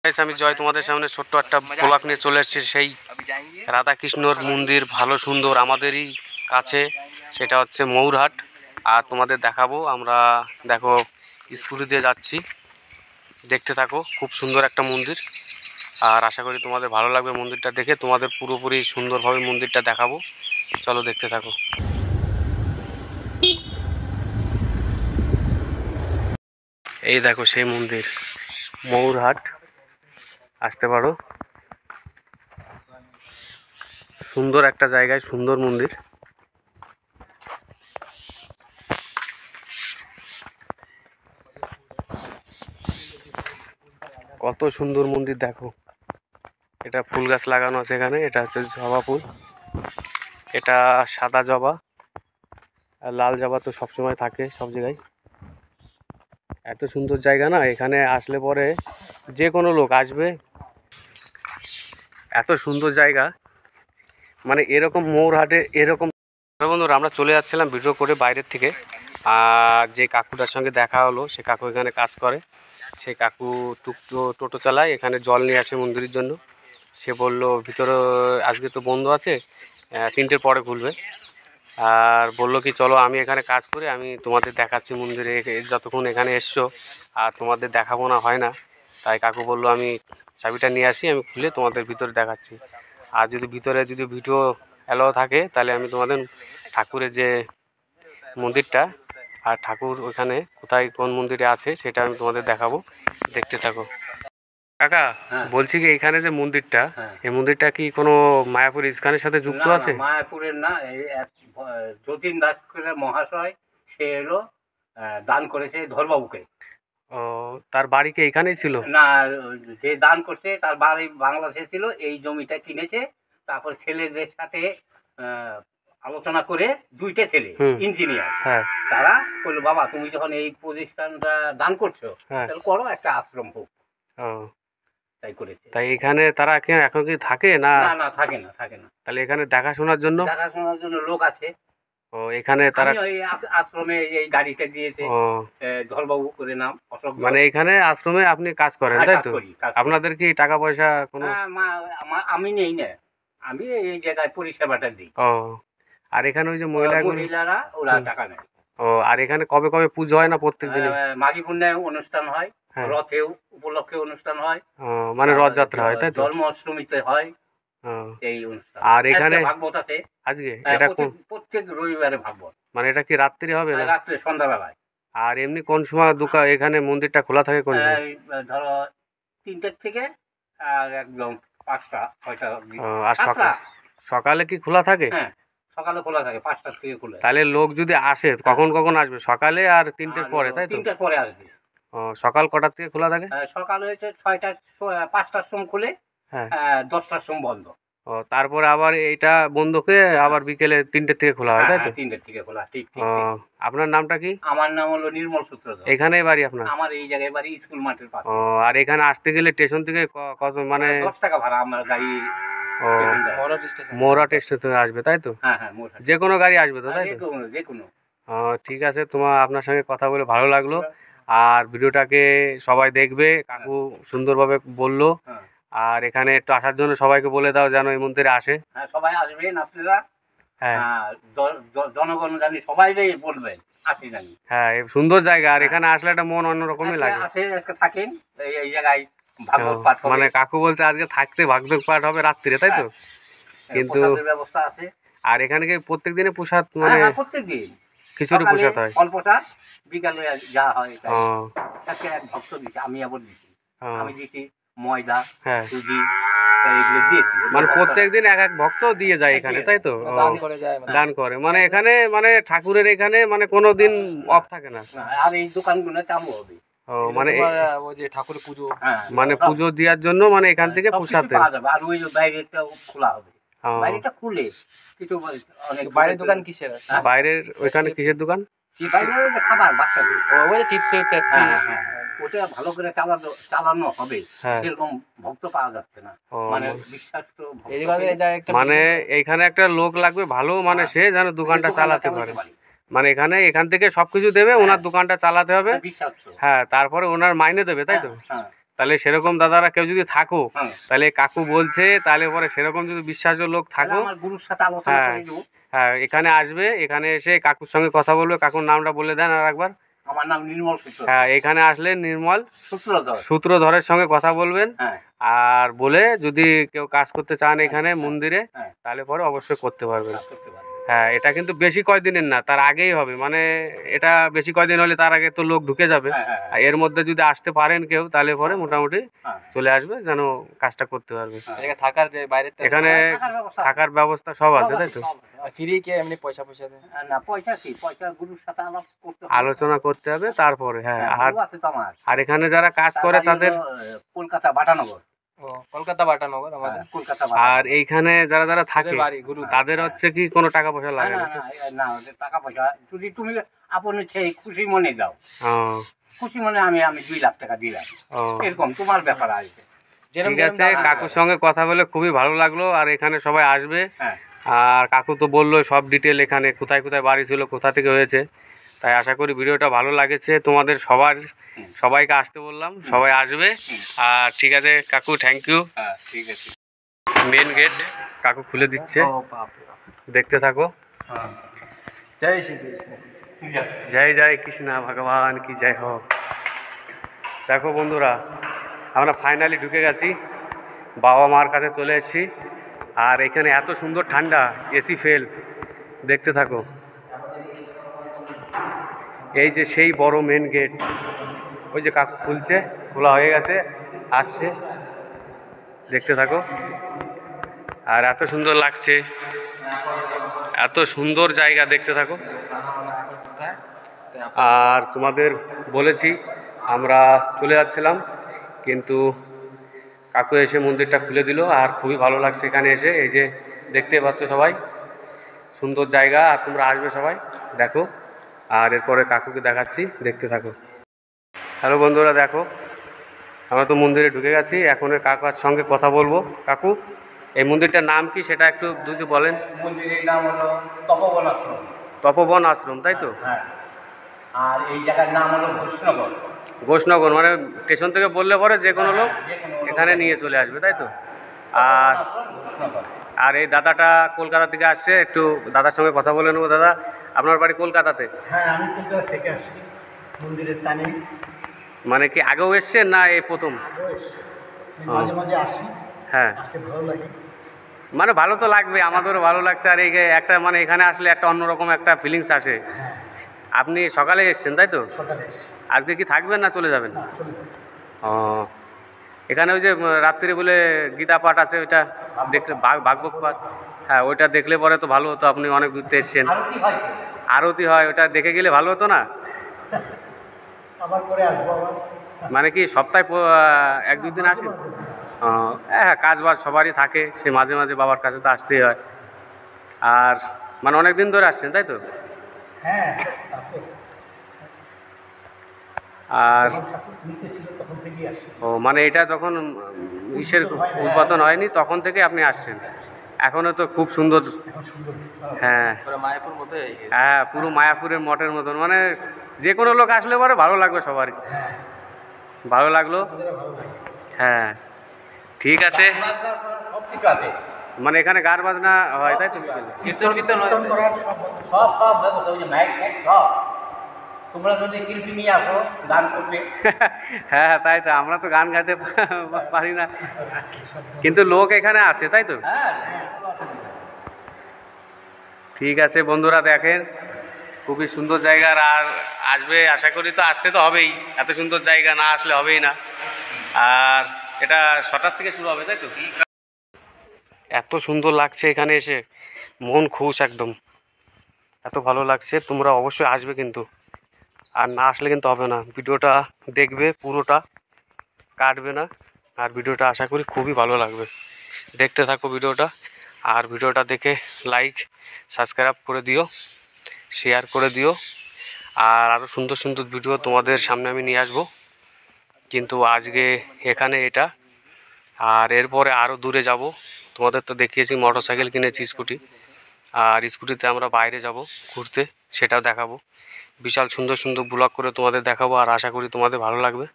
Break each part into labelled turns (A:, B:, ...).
A: আমি জয় তোমাদের সামনে ছোট্ট একটা ব্লগ নিয়ে চলে এসেছি। সেই রাধাকৃষ্ণর মন্দির ভালো সুন্দর আমাদেরই কাছে, সেটা হচ্ছে ময়ূরহাট। আর তোমাদের দেখাবো আমরা, দেখো স্কুটি দিয়ে যাচ্ছি, দেখতে থাকো। খুব সুন্দর একটা মন্দির, আর আশা করি তোমাদের ভালো লাগবে মন্দিরটা দেখে। তোমাদের পুরোপুরি সুন্দরভাবে মন্দিরটা দেখাবো, চলো দেখতে থাকো। এই দেখো সেই মন্দির, ময়ূরহাট, আসতে পারো। সুন্দর একটা জায়গায় সুন্দর মন্দির। কত সুন্দর মন্দির দেখো। এটা ফুল গাছ লাগানো আছে এখানে, এটা হচ্ছে জবা ফুল, এটা সাদা জবা, আর লাল জবা তো সবসময় থাকে সব জায়গায়। এত সুন্দর জায়গা না, এখানে আসলে পরে যে কোনো লোক আসবে। এত সুন্দর জায়গা, মানে এরকম ময়ূরহাটে এরকম। বন্ধুরা, আমরা চলে যাচ্ছিলাম ভিডিও করে বাইরের থেকে, আর যে কাকুটার সঙ্গে দেখা হলো, সে কাকু এখানে কাজ করে। সেই কাকু টোটো চালায়, এখানে জল নিয়ে আসে মন্দিরের জন্য। সে বলল ভিতরে আজকে তো বন্ধ আছে, 3টের পরে খুলবে। আর বললো কি চলো আমি এখানে কাজ করি, আমি তোমাদের দেখাচ্ছি মন্দিরে। যতক্ষণ এখানে এসছো আর তোমাদের দেখাবো না হয় না, তাই কাকু বললো আমি চাবিটা নিয়ে আসি, আমি খুলে তোমাদের ভিতরে দেখাচ্ছি। আর যদি ভিতরে যদি ভিডিও অ্যালাও থাকে, তাহলে আমি তোমাদের ঠাকুরের যে মন্দিরটা আর ঠাকুর ওখানে কোথায় কোন মন্দিরে আছে সেটা আমি তোমাদের দেখাবো, দেখতে থাকো। কাকা, বলছি কি এখানে যে মন্দিরটা, এই মন্দিরটা কি কোনো মায়াপুর ইস্কনের সাথে যুক্ত আছে?
B: মায়াপুরের না, এই যতীন দাস মহাশয়, সে এলো দান করেছে ধরবাবুকে।
A: ও, তার বাড়ি কি এখানেই ছিল?
B: না, যে দান করছে তার বাড়ি বাংলাদেশে ছিল, এই জমিটা কিনেছে। তারপর ছেলেদের সাথে আলোচনা করে, 2টে ছেলে ইঞ্জিনিয়ার, তারা বললো বাবা তুমি যখন এই প্রতিষ্ঠানটা দান করছো, তাহলে করো একটা আশ্রম হোক। তাই করেছে।
A: তাই এখানে তারা এখন কি থাকে না?
B: না, থাকে না।
A: তাহলে এখানে দেখাশোনার জন্য
B: লোক আছে।
A: ও, এখানে তারা
B: এই আশ্রমে এই গাড়িটা দিয়েছে ধরবাবু করে নাম।
A: মানে এখানে আশ্রমে আপনি কাজ করেন, তাই তো? আপনাদের কি টাকা পয়সা কোনো?
B: আমি নেই না, আমি এই জায়গায় পরিষেবাটা দিই।
A: ও, আর এখানে ওই যে
B: মহিলারা ওরা টাকা নেয়।
A: ও, আর এখানে কবে কবে পুজো হয় না প্রত্যেক দিন?
B: মাঘী পূর্ণিমায় অনুষ্ঠান হয়, রথে উপলক্ষে অনুষ্ঠান হয়,
A: মানে রথযাত্রা হয়, তাই তো?
B: জন্মাষ্টমীতে হয় এই অনুষ্ঠান।
A: আর এখানে
B: ভাগবত আছে
A: আজকে, এটা
B: প্রত্যেক রবিবারে ভাগবত।
A: মানে এটা কি রাত্রি হবে না?
B: রাত্রে সন্ধ্যাবেলায়।
A: আর এমনি কোন সময় দোকান এখানে মন্দিরটা খোলা থাকে? কোন
B: ধরো 3টের থেকে আর একদম 5টা 6টা।
A: আর সকালে কি খোলা থাকে?
B: হ্যাঁ, সকালে খোলা থাকে, 5টার থেকে খোলা।
A: তাহলে লোক যদি আসে কখন কখন আসবে? সকালে আর 3টের পরে, তাই তো?
B: 3টের পরে আসবে।
A: ও, সকাল কটার থেকে খোলা থাকে?
B: সকাল হয়েছে 5টার সময় খুলে, 10টার সময় বন্ধ।
A: ও, তারপরে আবার এইটা বন্ধ করে আবার বিকেলে 3টের থেকে খোলা হয়, তাই তো?
B: 3টের থেকে খোলা, ঠিক।
A: আপনার নামটা কি?
B: আমার নাম হলো নির্মল সূত্রধর।
A: এখানেই বাড়ি আপনার?
B: আমার এই জায়গায় বাড়ি, স্কুল মাঠের পাশে।
A: ও, আর এখানে আসতে গেলে স্টেশন থেকে কত, মানে
B: 10 টাকা ভাড়া আমার গাড়ি?
A: ময়ূরহাট স্টেশন থেকে আসবে, তাই তো?
B: হ্যাঁ,
A: যে কোনো গাড়ি আসবে তো, তাই তো?
B: যে কোনো।
A: ঠিক আছে, আপনার সঙ্গে কথা বলে ভালো লাগলো। আর ভিডিওটাকে সবাই দেখবে, কাকু সুন্দরভাবে বললো। আর এখানে একটু আসার জন্য সবাইকে বলে দাও যেন এই মন্দিরে আসে।
B: হ্যাঁ, সবাই আসবেন আপনারা। জনগণ জানি সবাই বলবেন আসি জানি।
A: হ্যাঁ, সুন্দর জায়গা, আর এখানে আসলে একটা মন অন্যরকমই লাগে।
B: থাকেন এই জায়গায় ভাগবত পাঠ,
A: মানে কাকু বলছে আজকে থাকতে ভাগবত পাঠ হবে রাত্রিরে, তাই তো? কিন্তু
B: ব্যবস্থা আছে।
A: আর এখানে কি প্রত্যেক দিনে প্রসাদ, মানে
B: প্রত্যেক দিন
A: খিচুড়ি প্রসাদ হয়?
B: অল্পটা বিকালে যা হয়। এক ভক্ত দিচ্ছে, আমি আবার দিচ্ছি। আমি দিচ্ছি ময়দা, সুজি, এগুলো দিয়েছি।
A: মানে প্রত্যেক দিন এক ভক্ত দিয়ে যায় এখানে, তাই তো? দান করে, মানে এখানে মানে ঠাকুরের এখানে মানে কোনো দিন অফ থাকে না।
B: আর এই দোকানগুলো চালু হবে।
A: মানে ওই যে ঠাকুরের পুজো, মানে পুজো দেওয়ার জন্য মানে এখান থেকে প্রসাদ
B: পাওয়া যাবে। আর ওই বাইরেটাও খোলা হবে, বাইরেটা খুলে কিছু অনেক। বাইরের দোকান কিসের?
A: বাইরের ওইখানে কিসের দোকান?
B: খাবার, বাচ্চাদের ওটা ভালো করে চালানো হবে, সেরকম ভক্ত পাওয়া যাচ্ছে না। মানে বিশ্বাস্ত,
A: মানে এইখানে একটা লোক লাগবে ভালো, মানে সে যেন দোকানটা চালাতে পারে। মানে এখান থেকে সবকিছু দেবে, ওনার দোকানটা চালাতে হবে। হ্যাঁ, তারপরে ওনার মাইনে দেবে, তাই তো? তাহলে সেরকম দাদারা কেউ যদি থাকো,
B: হ্যাঁ।
A: তাহলে কাকু বলছে, তাহলে পরে সেরকম যদি বিশ্বাস্য লোক থাকো,
B: আমার গুরুর সাথে আলোচনা
A: হ্যাঁ
B: করে দেবো।
A: হ্যাঁ, এখানে আসবে, এখানে এসে কাকুর সঙ্গে কথা বলবে। কাকুর নামটা বলে দেন আর একবার।
B: আমার নাম নির্মল সূত্রধর।
A: হ্যাঁ, এখানে আসলে নির্মল
B: সূত্রধর।
A: সূত্রধরের সঙ্গে কথা বলবেন,
B: হ্যাঁ
A: আর বলে যদি কেউ কাজ করতে চান এখানে মন্দিরে,
B: হ্যাঁ,
A: তাহলে পরে অবশ্যই করতে পারবেন।
B: কাজ করতে পারবে।
A: হ্যাঁ, এটা কিন্তু বেশি কয়দিনের না, তার আগেই হবে। মানে এটা বেশি কয়দিন হলে তার আগে তো লোক ঢুকে যাবে।
B: হ্যাঁ হ্যাঁ
A: আর এর মধ্যে যদি আসতে পারেন কেউ, তাহলে পরে মোটামুটি
B: হ্যাঁ,
A: চলে আসবে, যেন কাজটা করতে পারবে।
B: হ্যাঁ।
C: থাকার যে বাইরে
A: এখানে
B: থাকার ব্যবস্থা।
A: থাকার ব্যবস্থা সব আছে, তাই তো?
C: ফ্রি কে এমনি পয়সা দেয়?
B: না পয়সা কি, পয়সা গুরুর সাথে আলাপ করতে হবে।
A: আলোচনা করতে হবে তারপরে। হ্যাঁ,
B: হ্যাঁ,
A: আর
B: গুরু আছে তো আমার।
A: আর এখানে যারা কাজ
B: তার
A: করে
B: বাড়ি
A: তাদের,
B: হলো, কলকাতা বাটানগর।
C: ও কলকাতা বাটানগর আমাদের।
B: হ্যাঁ, কলকাতা
A: আর
B: বাটানগর।
A: এইখানে যারা যারা থাকে
C: তাদের বাড়ি গুরু।
A: তাদের হচ্ছে কি কোনো টাকা পয়সা
B: না
A: লাগে
B: না
A: না?
B: না, না ওদের টাকা পয়সা যদি তুমি আপন ইচ্ছে খুশি মনে দাও,
A: ও
B: খুশি মনে আমি 2 লাখ টাকা দিলাম,
A: ও
B: এরকম তোমার ব্যাপার আসবে।
A: ঠিক আছে, কাকুর সঙ্গে কথা বলে খুবই ভালো লাগলো। আর এখানে সবাই আসবে।
B: হ্যাঁ
A: আর কাকু তো বললো সব ডিটেল, এখানে কোথায় কোথায় বাড়ি ছিল, কোথা থেকে হয়েছে। তাই আশা করি ভিডিওটা ভালো লাগেছে তোমাদের সবার।
B: হুম।
A: সবাইকে আসতে বললাম, সবাই আসবে।
B: হুম।
A: আর ঠিক আছে কাকু, থ্যাংক ইউ।
B: হ্যাঁ ঠিক আছে।
A: মেন গেট কাকু খুলে দিচ্ছে, দেখতে থাকো।
B: হ্যাঁ
C: জয় শ্রী কৃষ্ণ।
B: ঠিক আছে।
A: জয় জয় কৃষ্ণ ভগবান কি জয় হোক। দেখো বন্ধুরা, আমরা ফাইনালি ঢুকে গেছি, বাবা মার কাছে চলে এসেছি। আর এখানে এত সুন্দর ঠান্ডা, এসি ফেল, দেখতে থাকো। এই যে সেই বড় মেন গেট, ওই যে কাকু খুলছে, খোলা হয়ে গেছে, আসছে, দেখতে থাকো। আর এত সুন্দর লাগছে, এত সুন্দর জায়গা, দেখতে থাকো। আর তোমাদের বলেছি আমরা চলে যাচ্ছিলাম, কিন্তু কাকু এসে মন্দিরটা খুলে দিল। আর খুবই ভালো লাগছে এখানে এসে। এই যে দেখতে পাচ্ছ সবাই, সুন্দর জায়গা। আর তোমরা আসবে সবাই, দেখো। আর এরপরে কাকুকে দেখাচ্ছি, দেখতে থাকো। হ্যালো বন্ধুরা, দেখো আমরা তো মন্দিরে ঢুকে গেছি। এখন কাকার সঙ্গে কথা বলবো। কাকু, এই মন্দিরটার নাম কি সেটা একটু যদি বলেন।
B: মন্দিরের নাম হলো তপবন আশ্রম।
A: তপবন আশ্রম, তাই তো?
B: হ্যাঁ, আর এই জায়গার নাম হলো ঘোষনগর।
A: ঘোষনগর, মানে স্টেশন থেকে বললে পরে যে কোনো লোক
B: যে কোনো লোক
A: এখানে নিয়ে চলে আসবে, তাই তো? আর
B: ঘোষনগর।
A: আর এই দাদাটা কলকাতা থেকে আসছে, একটু দাদার সঙ্গে কথা বলে নেবো। দাদা, আপনার বাড়ি কলকাতাতে?
D: হ্যাঁ, আমি কলকাতা থেকে আসছি মন্দিরের টানে।
A: মানে কি আগেও এসছেন না এই প্রথম?
D: আগেও এসছি, মাঝে মাঝে আসি,
A: হ্যাঁ,
D: আসতে ভালো লাগে।
A: মানে ভালো তো লাগবে, আমাদেরও ভালো লাগছে। আর এই যে একটা মানে এখানে আসলে একটা অন্যরকম একটা ফিলিংস আসে।
D: হ্যাঁ,
A: আপনি সকালে এসছেন, তাই তো?
D: সকালে এসছি।
A: আজকে কি থাকবেন না চলে যাবেন?
D: না, চলে যাই।
A: ও, এখানে ওই যে রাত্রি বলে গীতা পাঠ আছে, ওইটা দেখলে, ভাগবত পাঠ, হ্যাঁ ওইটা দেখলে পরে তো ভালো হতো। আপনি অনেক দূর থেকে এসছেন।
B: আরতি হয় তো?
A: আরতি হয়, ওটা দেখে গেলে ভালো হতো না?
D: আবার পরে আসবো আবার।
A: মানে কি সপ্তাহে 1-2 দিন আসেন? ও, হ্যাঁ, কাজ বাজ সবারই থাকে, সে মাঝে মাঝে বাবার কাছে তো আসতেই হয়। আর মানে অনেক দিন ধরে আসছেন, তাই তো?
D: হ্যাঁ, তারপর
A: আর
D: যখন ঠাকুর নিচে ছিল তখন থেকেই আসি।
A: ও, মানে এটা যখন ইসের উদ্বোধন হয়নি তখন থেকে আপনি আসছেন। এখনও তো খুব সুন্দর।
D: এখন সুন্দর হচ্ছে।
A: হ্যাঁ
C: পুরো মায়াপুর মতো হয়ে গেছে।
A: হ্যাঁ, পুরো মায়াপুরের মঠের মতন। মানে যে কোনো লোক আসলে পরে ভালো লাগবে সবারই।
D: হ্যাঁ,
A: ভালো লাগলো।
D: আমাদেরও ভালো লাগে।
A: হ্যাঁ, ঠিক আছে।
B: সব কিছু আছে।
A: মানে এখানে গান বাজনা হয়, তাই তো?
C: কীর্তন কীর্তন হয়।
D: কীর্তন করার সব
B: সব ব্যবস্থা, ওই যে মাইক সব। তোমরা যদি শিল্পী নিয়ে আসো, গান করবে।
A: হ্যাঁ হ্যাঁ, তাই তো। আমরা তো গান গাইতে পারি না,
D: আছে, সব
A: কিন্তু লোক এখানে আছে, তাই তো?
B: হ্যাঁ,
A: ঠিক আছে বন্ধুরা, দেখেন খুবই সুন্দর জায়গা। আর আসবে, আশা করি তো আসতে তো হবেই, এত সুন্দর জায়গা না আসলে হবেই না। আর এটা 6টার থেকে শুরু হবে, তাই তো? এত সুন্দর লাগছে এখানে এসে, মন খুশ একদম, এত ভালো লাগছে। তোমরা অবশ্যই আসবে কিন্তু, আর না আসলে কিন্তু হবে না। ভিডিওটা দেখবে, পুরোটা কাটবে না। আর ভিডিওটা আশা করি খুবই ভালো লাগবে, দেখতে থাকো ভিডিওটা। আর ভিডিওটা দেখে লাইক সাবস্ক্রাইব করে দিও, শেয়ার করে দিও। আর আরও সুন্দর সুন্দর ভিডিও তোমাদের সামনে আমি নিয়ে আসবো। কিন্তু আজকে এখানে এটা, আর এরপরে আরও দূরে যাব। তোমাদের তো দেখিয়েছি মোটর সাইকেল কিনেছি, স্কুটি। আর স্কুটিতে আমরা বাইরে যাব ঘুরতে, সেটাও দেখাবো। বিশাল সুন্দর সুন্দর ব্লগ করে তোমাদের দেখাবো। আর আশা করি তোমাদের ভালো লাগবে।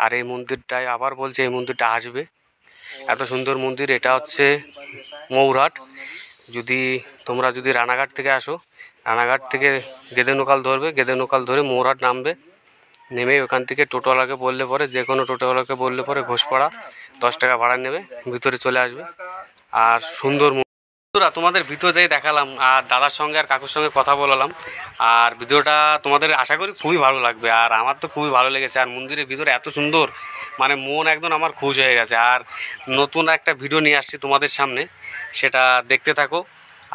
A: আর এই মন্দিরটায় আবার বলছে এই মন্দিরটা আসবে, এত সুন্দর মন্দির। এটা হচ্ছে মৌরহাট। যদি তোমরা যদি রানাঘাট থেকে আসো, রানাঘাট থেকে গেদেনুকাল ধরবে, গেদেনুকাল ধরে মৌরহাট নামবে, নেমে ওখান থেকে টোটোওয়ালাকে বললে পরে, যে কোনো টোটোওয়ালাকে বললে পরে ঘোষপাড়া 10 টাকা ভাড়া নেবে, ভিতরে চলে আসবে। আর সুন্দর বন্ধুরা, তোমাদের ভিতরে যাই দেখালাম আর দাদার সঙ্গে আর কাকুর সঙ্গে কথা বলালাম। আর ভিডিওটা তোমাদের আশা করি খুবই ভালো লাগবে, আর আমার তো খুবই ভালো লেগেছে। আর মন্দিরের ভিতরে এত সুন্দর, মানে মন একদম আমার খুশ হয়ে গেছে। আর নতুন একটা ভিডিও নিয়ে আসছি তোমাদের সামনে, সেটা দেখতে থাকো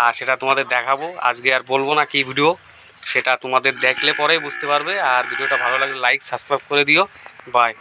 A: আর সেটা তোমাদের দেখাবো। আজকে আর বলবো না কি ভিডিও, সেটা তোমাদের দেখলে পরেই বুঝতে পারবে। আর ভিডিওটা ভালো লাগলে লাইক সাবস্ক্রাইব করে দিও। বাই।